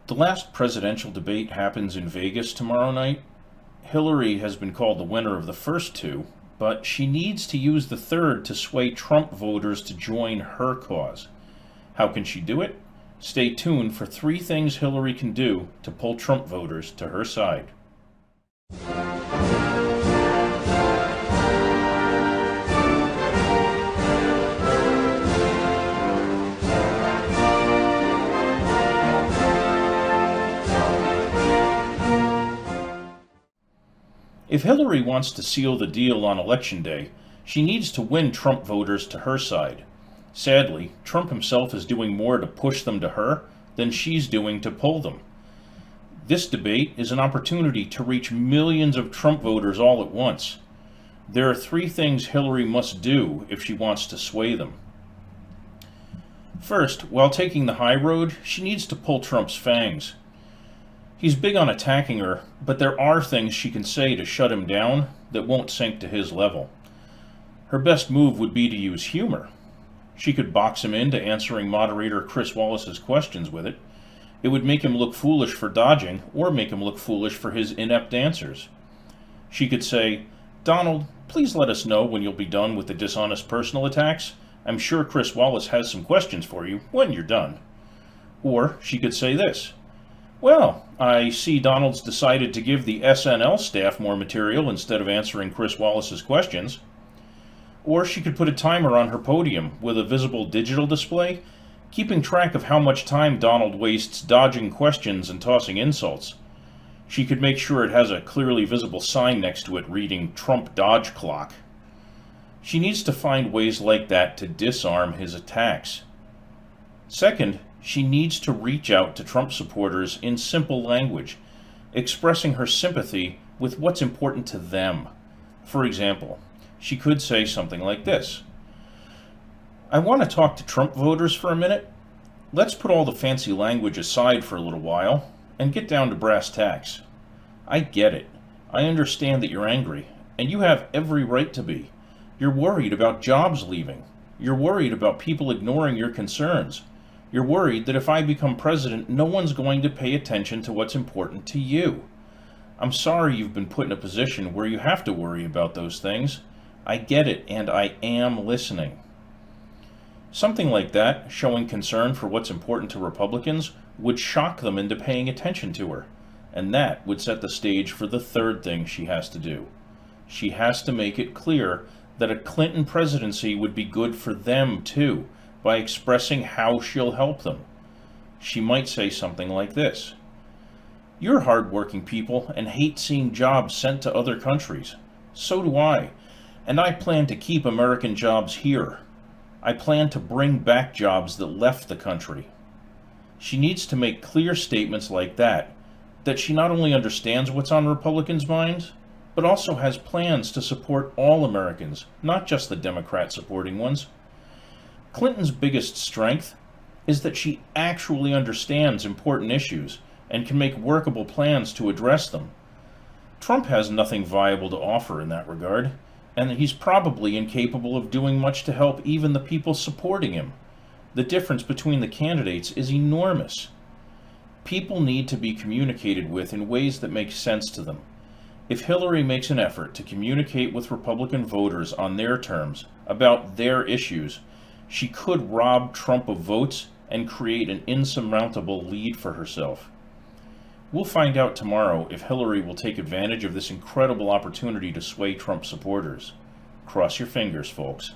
The last presidential debate happens in Vegas tomorrow night. Hillary has been called the winner of the first two, but she needs to use the third to sway Trump voters to join her cause. How can she do it? Stay tuned for 3 things Hillary can do to pull Trump voters to her side. If Hillary wants to seal the deal on Election Day, she needs to win Trump voters to her side. Sadly, Trump himself is doing more to push them to her than she's doing to pull them. This debate is an opportunity to reach millions of Trump voters all at once. There are 3 things Hillary must do if she wants to sway them. First, while taking the high road, she needs to pull Trump's fangs. He's big on attacking her, but there are things she can say to shut him down that won't sink to his level. Her best move would be to use humor. She could box him into answering moderator Chris Wallace's questions with it. It would make him look foolish for dodging, or make him look foolish for his inept answers. She could say, "Donald, please let us know when you'll be done with the dishonest personal attacks. I'm sure Chris Wallace has some questions for you when you're done." Or she could say this, "Well, I see Donald's decided to give the SNL staff more material instead of answering Chris Wallace's questions." Or she could put a timer on her podium with a visible digital display, keeping track of how much time Donald wastes dodging questions and tossing insults. She could make sure it has a clearly visible sign next to it reading "Trump Dodge Clock." She needs to find ways like that to disarm his attacks. Second, she needs to reach out to Trump supporters in simple language, expressing her sympathy with what's important to them. For example, she could say something like this: "I want to talk to Trump voters for a minute. Let's put all the fancy language aside for a little while and get down to brass tacks. I get it. I understand that you're angry, and you have every right to be. You're worried about jobs leaving. You're worried about people ignoring your concerns. You're worried that if I become president, no one's going to pay attention to what's important to you. I'm sorry you've been put in a position where you have to worry about those things. I get it, and I am listening." Something like that, showing concern for what's important to Republicans, would shock them into paying attention to her, and that would set the stage for the third thing she has to do. She has to make it clear that a Clinton presidency would be good for them too, by expressing how she'll help them. She might say something like this: "You're hardworking people and hate seeing jobs sent to other countries. So do I, and I plan to keep American jobs here. I plan to bring back jobs that left the country." She needs to make clear statements like that she not only understands what's on Republicans' minds, but also has plans to support all Americans, not just the Democrat-supporting ones. Clinton's biggest strength is that she actually understands important issues and can make workable plans to address them. Trump has nothing viable to offer in that regard, and he's probably incapable of doing much to help even the people supporting him. The difference between the candidates is enormous. People need to be communicated with in ways that make sense to them. If Hillary makes an effort to communicate with Republican voters on their terms about their issues, she could rob Trump of votes and create an insurmountable lead for herself. We'll find out tomorrow if Hillary will take advantage of this incredible opportunity to sway Trump supporters. Cross your fingers, folks.